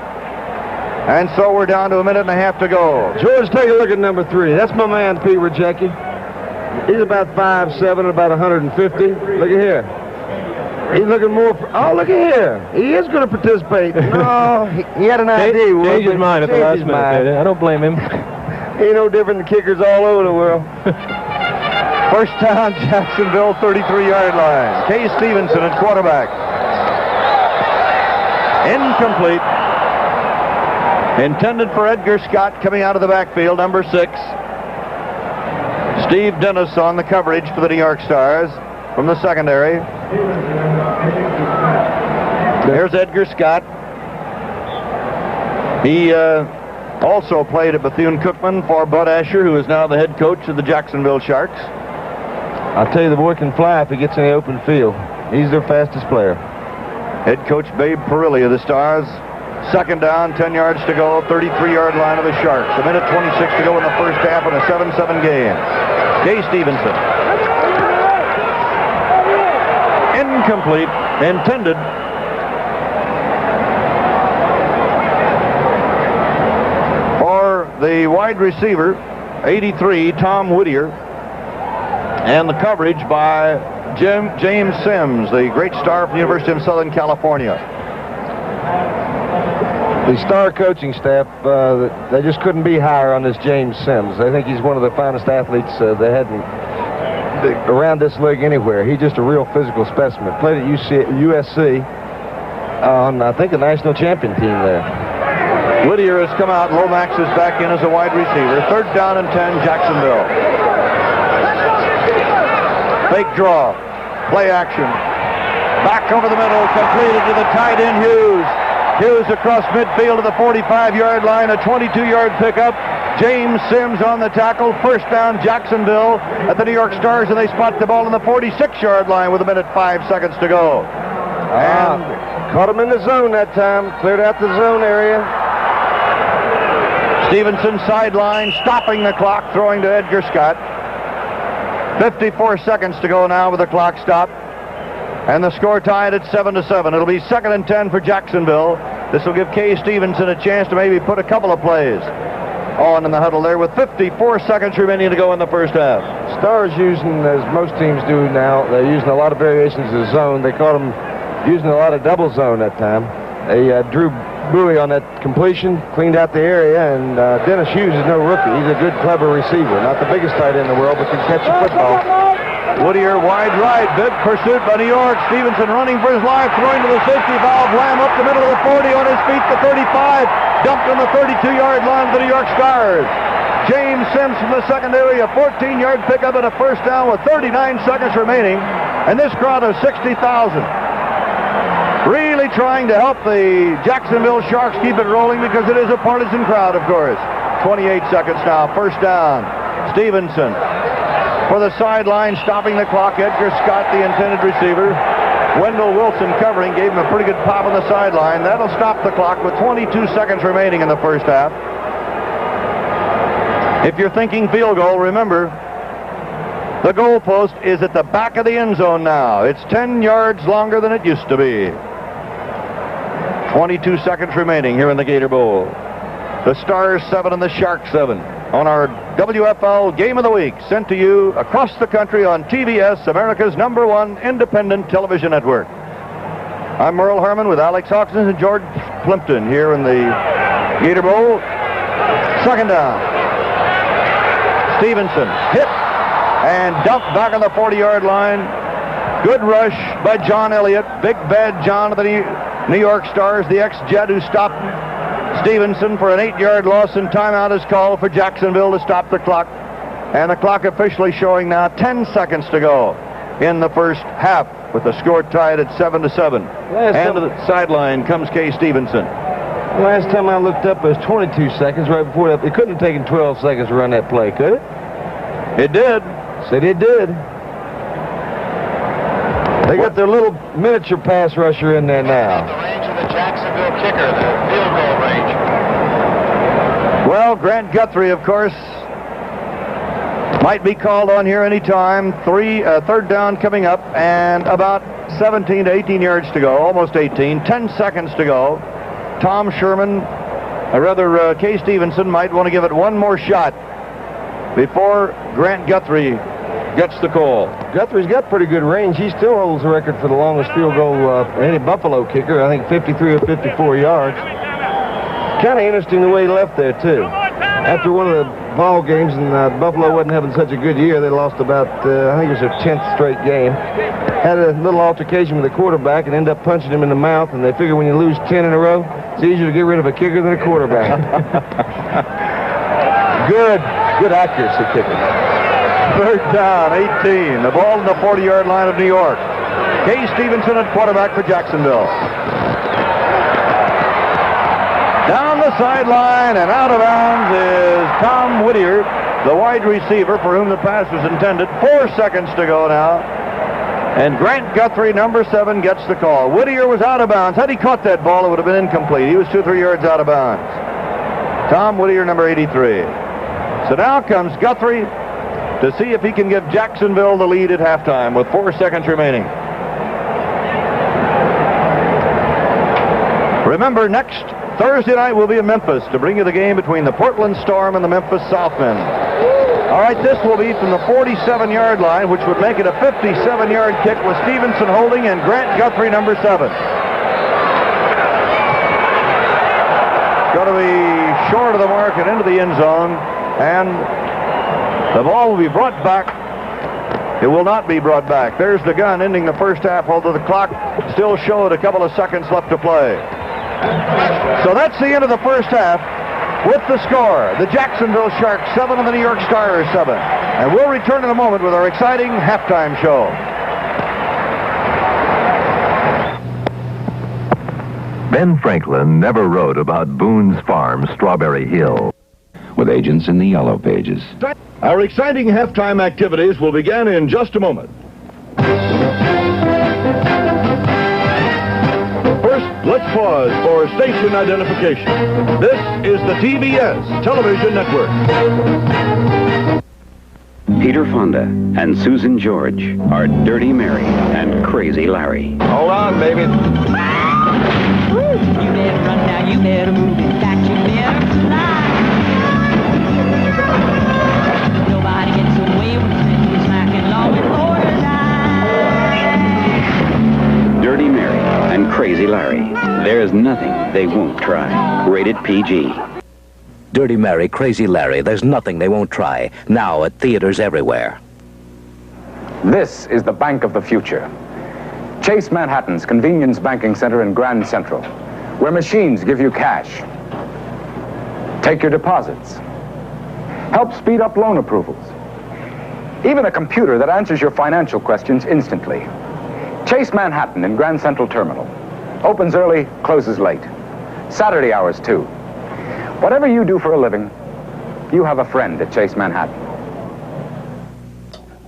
And so we're down to 1.5 minutes to go. George, take a look at number 3. That's my man, Pete Rajecki. He's about 5'7", about 150. Look at here. He's looking more for, oh, look at here. He is going to participate. No, he had an idea. Change his mind at the last minute. I don't blame him. He ain't no different than kickers all over the world. First down, Jacksonville, 33-yard line. Kay Stevenson at quarterback. Incomplete. Intended for Edgar Scott coming out of the backfield, number 6. Steve Dennis on the coverage for the New York Stars from the secondary. There's Edgar Scott. He also played at Bethune-Cookman for Bud Asher, who is now the head coach of the Jacksonville Sharks. I'll tell you, the boy can fly if he gets in the open field. He's their fastest player. Head coach Babe Parilli of the Stars. Second down, 10 yards to go, 33-yard line of the Sharks. 1:26 to go in the first half in a 7-7 game. Kay Stevenson. Incomplete. Intended. For the wide receiver, 83, Tom Whittier. And the coverage by James Sims, the great star from the University of Southern California. The Star coaching staff, they just couldn't be higher on this James Sims. I think he's one of the finest athletes they had around this league anywhere. He's just a real physical specimen. Played at USC on, I think, the national champion team there. Whittier has come out. Lomax is back in as a wide receiver. Third down and 10, Jacksonville. Fake draw. Play action. Back over the middle. Completed to the tight end, Hughes. Hughes across midfield to the 45-yard line. A 22-yard pickup. James Sims on the tackle. First down, Jacksonville at the New York Stars, and they spot the ball on the 46-yard line with 1:05 to go. And caught him in the zone that time. Cleared out the zone area. Stevenson sideline, stopping the clock, throwing to Edgar Scott. 54 seconds to go now with the clock stopped. And the score tied at 7-7. It'll be 2nd and 10 for Jacksonville. This will give Kay Stevenson a chance to maybe put a couple of plays on in the huddle there with 54 seconds remaining to go in the first half. Stars using, as most teams do now, they're using a lot of variations of zone. They caught them using a lot of double zone that time. They drew Bowie on that completion, cleaned out the area, and Dennis Hughes is no rookie. He's a good, clever receiver. Not the biggest tight end in the world, but can catch a football. Whittier wide right, big pursuit by New York. Stevenson running for his life, throwing to the safety valve. Lamb up the middle of the 40, on his feet, the 35. Dumped on the 32-yard line of the New York Stars. James Sims from the secondary, a 14-yard pickup and a first down with 39 seconds remaining. And this crowd of 60,000 really trying to help the Jacksonville Sharks keep it rolling because it is a partisan crowd, of course. 28 seconds now, first down. Stevenson for the sideline, stopping the clock. Edgar Scott, the intended receiver. Wendell Wilson covering, gave him a pretty good pop on the sideline. That'll stop the clock with 22 seconds remaining in the first half. If you're thinking field goal, remember, the goalpost is at the back of the end zone now. It's 10 yards longer than it used to be. 22 seconds remaining here in the Gator Bowl. The Stars 7 and the Sharks 7 on our WFL Game of the Week, sent to you across the country on TBS, America's #1 independent television network. I'm Merle Herman with Alex Hawkins and George Plimpton here in the Gator Bowl. Second down. Stevenson hit and dumped back on the 40-yard line. Good rush by John Elliott. Big Bad John of the New York Stars, the ex-Jet who stopped Stevenson for an 8-yard loss, and timeout is called for Jacksonville to stop the clock. And the clock officially showing now 10 seconds to go in the first half, with the score tied at 7-7. And to the sideline comes Kay Stevenson. Last time I looked up, it was 22 seconds right before that. It couldn't have taken 12 seconds to run that play, could it? It did. Said it did. They got their little miniature pass rusher in there now. The range of the Jacksonville kicker, the field goal range. Well, Grant Guthrie, of course, might be called on here anytime. Third down coming up, and about 17 to 18 yards to go, almost 18. 10 seconds to go. Tom Sherman, Kay Stevenson might want to give it one more shot before Grant Guthrie gets the call. Guthrie's got pretty good range. He still holds the record for the longest field goal any Buffalo kicker. I think 53 or 54 yards. Kind of interesting the way he left there, too. After one of the ball games, and Buffalo wasn't having such a good year, they lost about, I think it was their 10th straight game. Had a little altercation with the quarterback and ended up punching him in the mouth, and they figure when you lose 10 in a row, it's easier to get rid of a kicker than a quarterback. Good accuracy kicking. Third down, 18. The ball in the 40-yard line of New York. Kay Stevenson at quarterback for Jacksonville. Down the sideline and out of bounds is Tom Whittier, the wide receiver for whom the pass was intended. 4 seconds to go now. And Grant Guthrie, number 7, gets the call. Whittier was out of bounds. Had he caught that ball, it would have been incomplete. He was 2 or 3 yards out of bounds. Tom Whittier, number 83. So now comes Guthrie to see if he can give Jacksonville the lead at halftime with 4 seconds remaining. Remember, next Thursday night we'll be in Memphis to bring you the game between the Portland Storm and the Memphis Southmen. All right, this will be from the 47-yard line, which would make it a 57-yard kick with Stevenson holding and Grant Guthrie, number 7. Going to be short of the mark and into the end zone, and the ball will be brought back. It will not be brought back. There's the gun ending the first half, although the clock still showed a couple of seconds left to play. So that's the end of the first half with the score. The Jacksonville Sharks 7 and the New York Stars 7. And we'll return in a moment with our exciting halftime show. Ben Franklin never wrote about Boone's Farm, Strawberry Hill. With agents in the yellow pages. Our exciting halftime activities will begin in just a moment. First, let's pause for station identification. This is the TBS Television Network. Peter Fonda and Susan George are Dirty Mary and Crazy Larry. Hold on, baby. You better run now, you better move it back, you better fly. Nobody gets away with it, smacking law and order. Dirty Mary and Crazy Larry. There's nothing they won't try. Rated PG. Dirty Mary, Crazy Larry, there's nothing they won't try. Now at theaters everywhere. This is the bank of the future. Chase Manhattan's convenience banking center in Grand Central, where machines give you cash, take your deposits, help speed up loan approvals, even a computer that answers your financial questions instantly. Chase Manhattan in Grand Central Terminal. Opens early, closes late. Saturday hours, too. Whatever you do for a living, you have a friend at Chase Manhattan.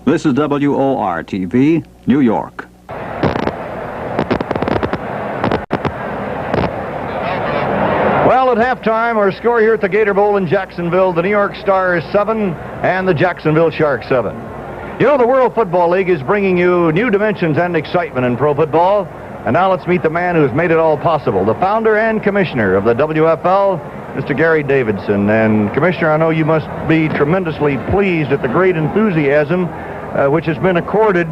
This is WOR-TV, New York. Well, at halftime, our score here at the Gator Bowl in Jacksonville, the New York Stars 7 and the Jacksonville Sharks 7. You know, the World Football League is bringing you new dimensions and excitement in pro football. And now let's meet the man who's made it all possible, the founder and commissioner of the WFL, Mr. Gary Davidson. And, Commissioner, I know you must be tremendously pleased at the great enthusiasm which has been accorded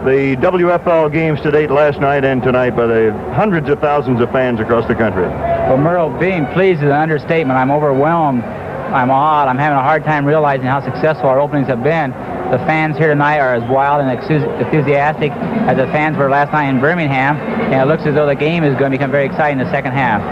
the WFL games to date last night and tonight by the hundreds of thousands of fans across the country. Well, Merle, being pleased is an understatement. I'm overwhelmed. I'm awed. I'm having a hard time realizing how successful our openings have been. The fans here tonight are as wild and enthusiastic as the fans were last night in Birmingham, and it looks as though the game is going to become very exciting in the second half.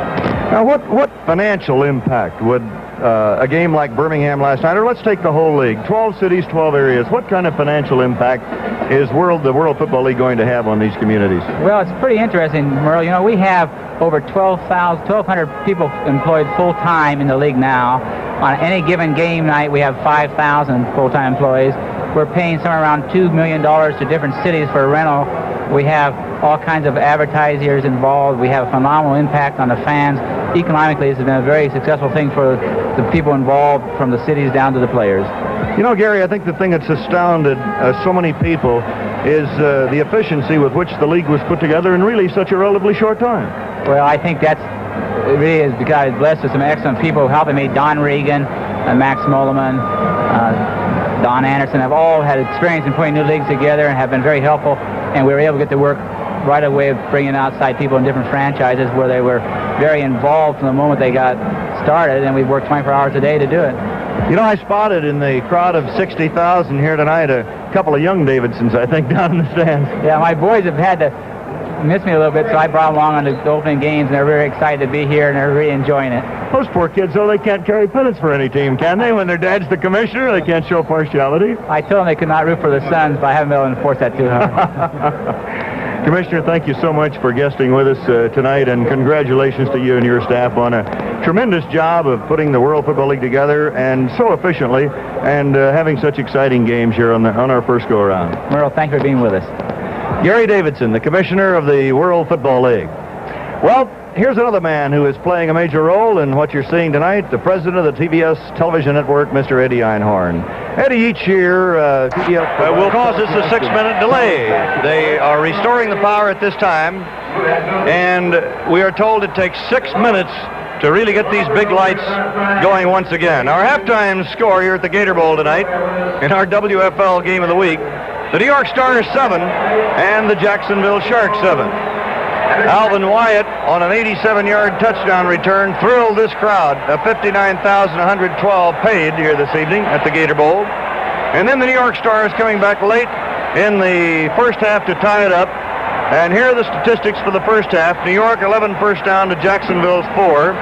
Now, what financial impact would a game like Birmingham last night, or let's take the whole league, 12 cities, 12 areas, what kind of financial impact is the World Football League going to have on these communities? Well, it's pretty interesting, Merle. You know, we have over 1,200 people employed full-time in the league now. On any given game night, we have 5,000 full-time employees. We're paying somewhere around $2 million to different cities for rental. We have all kinds of advertisers involved. We have a phenomenal impact on the fans. Economically, this has been a very successful thing for the people involved, from the cities down to the players. You know, Gary, I think the thing that's astounded so many people is the efficiency with which the league was put together in really such a relatively short time. Well, I think it really is, God is blessed with some excellent people helping me. Don Regan, Max Mulliman, Don Anderson have all had experience in putting new leagues together and have been very helpful, and we were able to get to work right away of bringing outside people in different franchises where they were very involved from the moment they got started, and we worked 24 hours a day to do it. You know, I spotted in the crowd of 60,000 here tonight a couple of young Davidsons, I think, down in the stands. Yeah, my boys have had to miss me a little bit, so I brought them along on the opening games, and they're very excited to be here, and they're really enjoying it. Those poor kids, though, they can't carry pennants for any team, can they? When their dad's the commissioner, they can't show partiality. I told them they could not root for the Suns, but I haven't been able to enforce that too hard. Commissioner, thank you so much for guesting with us tonight, and congratulations to you and your staff on a tremendous job of putting the World Football League together, and so efficiently, and having such exciting games here on our first go-around. Merle, thank you for being with us. Gary Davidson, the commissioner of the World Football League. Well, here's another man who is playing a major role in what you're seeing tonight, the president of the TBS television network, Mr. Eddie Einhorn. Eddie, each year, TBS will cause us a 6-minute delay. They are restoring the power at this time, and we are told it takes 6 minutes to really get these big lights going once again. Our halftime score here at the Gator Bowl tonight, in our WFL game of the week, the New York Stars 7 and the Jacksonville Sharks 7. Alvin Wyatt, on an 87-yard touchdown return, thrilled this crowd of 59,112 paid here this evening at the Gator Bowl. And then the New York Stars coming back late in the first half to tie it up. And here are the statistics for the first half. New York 11 first down to Jacksonville's 4.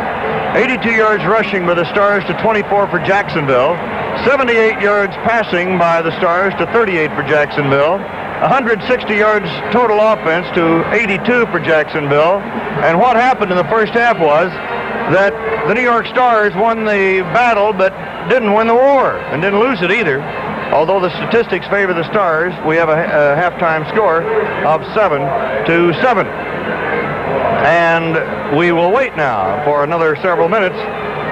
82 yards rushing by the Stars to 24 for Jacksonville. 78 yards passing by the Stars to 38 for Jacksonville. 160 yards total offense to 82 for Jacksonville. And what happened in the first half was that the New York Stars won the battle but didn't win the war, and didn't lose it either. Although the statistics favor the Stars, we have a halftime score of 7-7. And we will wait now for another several minutes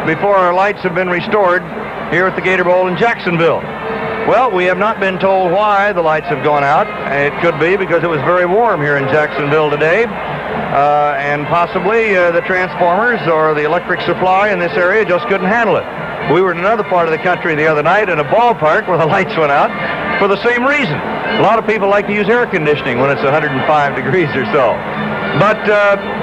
before our lights have been restored here at the Gator Bowl in Jacksonville. Well, we have not been told why the lights have gone out. It could be because it was very warm here in Jacksonville today. And possibly the transformers or the electric supply in this area just couldn't handle it. We were in another part of the country the other night in a ballpark where the lights went out for the same reason. A lot of people like to use air conditioning when it's 105 degrees or so. But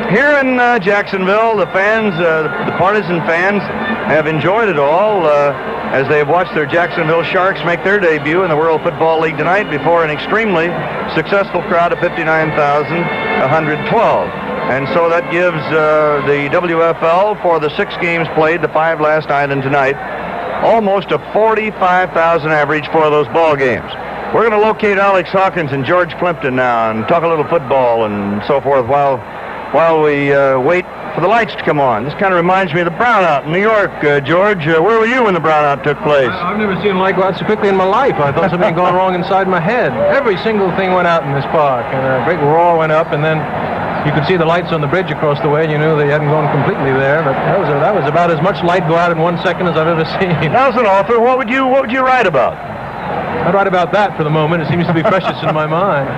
here in Jacksonville, the fans, the partisan fans, have enjoyed it all as they have watched their Jacksonville Sharks make their debut in the World Football League tonight before an extremely successful crowd of 59,112. And so that gives the WFL, for the 6 games played, the 5 last night and tonight, almost a 45,000 average for those ball games. We're going to locate Alex Hawkins and George Plimpton now and talk a little football and so forth while we wait for the lights to come on. This kind of reminds me of the brownout in New York. George, where were you when the brownout took place? I've never seen light go out so quickly in my life. I thought something had gone wrong inside my head. Every single thing went out in this park, and a great roar went up, and then you could see the lights on the bridge across the way, and you knew they hadn't gone completely there. But that was about as much light go out in 1 second as I've ever seen. Now, as an author, what would you write about? I'd write about that for the moment. It seems to be freshest in my mind.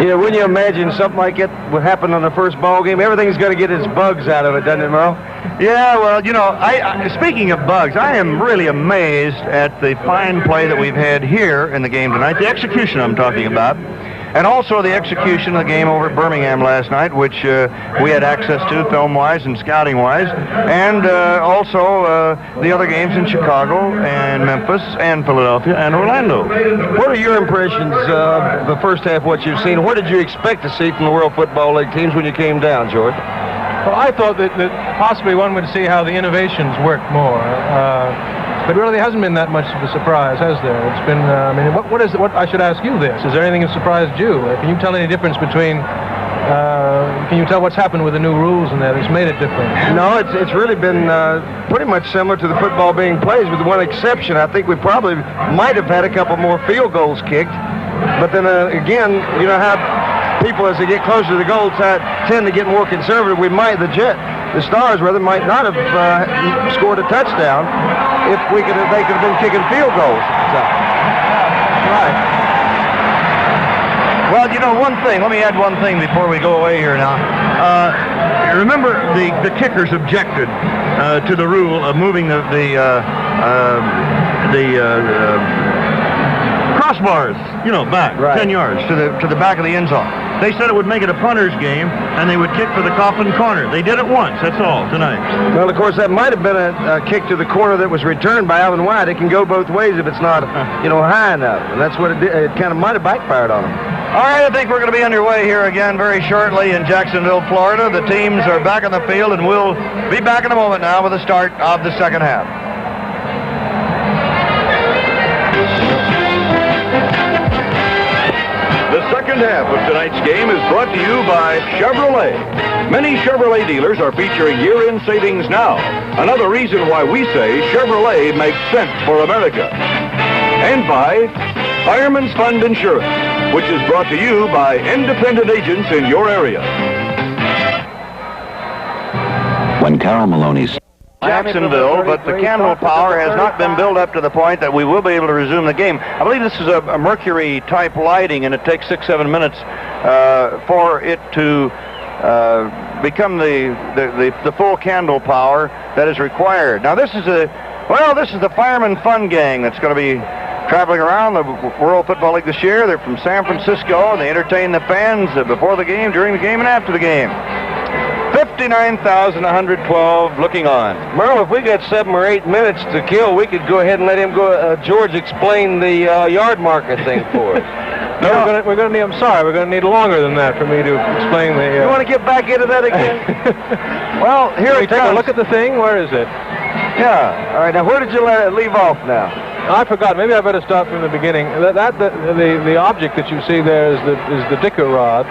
Yeah, wouldn't you imagine something like it would happen on the first ball game? Everything's going to get its bugs out of it, doesn't it, Merle? Yeah, well, you know, speaking of bugs, I am really amazed at the fine play that we've had here in the game tonight, the execution I'm talking about, and also the execution of the game over at Birmingham last night, which we had access to film-wise and scouting-wise, and also the other games in Chicago and Memphis and Philadelphia and Orlando. What are your impressions of the first half, what you've seen? What did you expect to see from the World Football League teams when you came down, George? Well, I thought that possibly one would see how the innovations worked more. But really, there hasn't been that much of a surprise, has there? It's been, I mean, what I should ask you this. Is there anything that surprised you? Can you tell any difference between, can you tell what's happened with the new rules and that? It's made it different. No, it's really been pretty much similar to the football being played, with one exception. I think we probably might have had a couple more field goals kicked. But then, again, you know how people, as they get closer to the goal, tend to get more conservative. The Stars might not have scored a touchdown if they could have been kicking field goals. Right. Well, you know, one thing. Let me add one thing before we go away here now. Remember, the kickers objected to the rule of moving the crossbars, you know, back 10 yards to the back of the end zone. They said it would make it a punter's game, and they would kick for the Coffin corner. They did it once, that's all, tonight. Well, of course, that might have been a kick to the corner that was returned by Alvin White. It can go both ways if it's not, you know, high enough. And that's what it did. It kind of might have backfired on them. All right, I think we're going to be underway here again very shortly in Jacksonville, Florida. The teams are back on the field, and we'll be back in a moment now with the start of the second half. The second half of tonight's game is brought to you by Chevrolet. Many Chevrolet dealers are featuring year-end savings now. Another reason why we say Chevrolet makes sense for America. And by Fireman's Fund Insurance, which is brought to you by independent agents in your area. When Carol Maloney's Jacksonville, but the candle power has not been built up to the point that we will be able to resume the game. I believe this is a mercury-type lighting, and it takes 6-7 minutes for it to become the full candle power that is required. Now, this is the Fireman Fun Gang that's going to be traveling around the World Football League this year. They're from San Francisco, and they entertain the fans before the game, during the game, and after the game. 59,112 looking on. Merle, if we got 7 or 8 minutes to kill, we could go ahead and let him go. George, explain the yard marker thing for us. No, we're going to need. I'm sorry, we're going to need longer than that for me to explain the. You want to get back into that again? Well, here we take a look at the thing. Where is it? Yeah. All right. Now, where did you leave off now? I forgot. Maybe I better start from the beginning. The object that you see there is the dicker rod.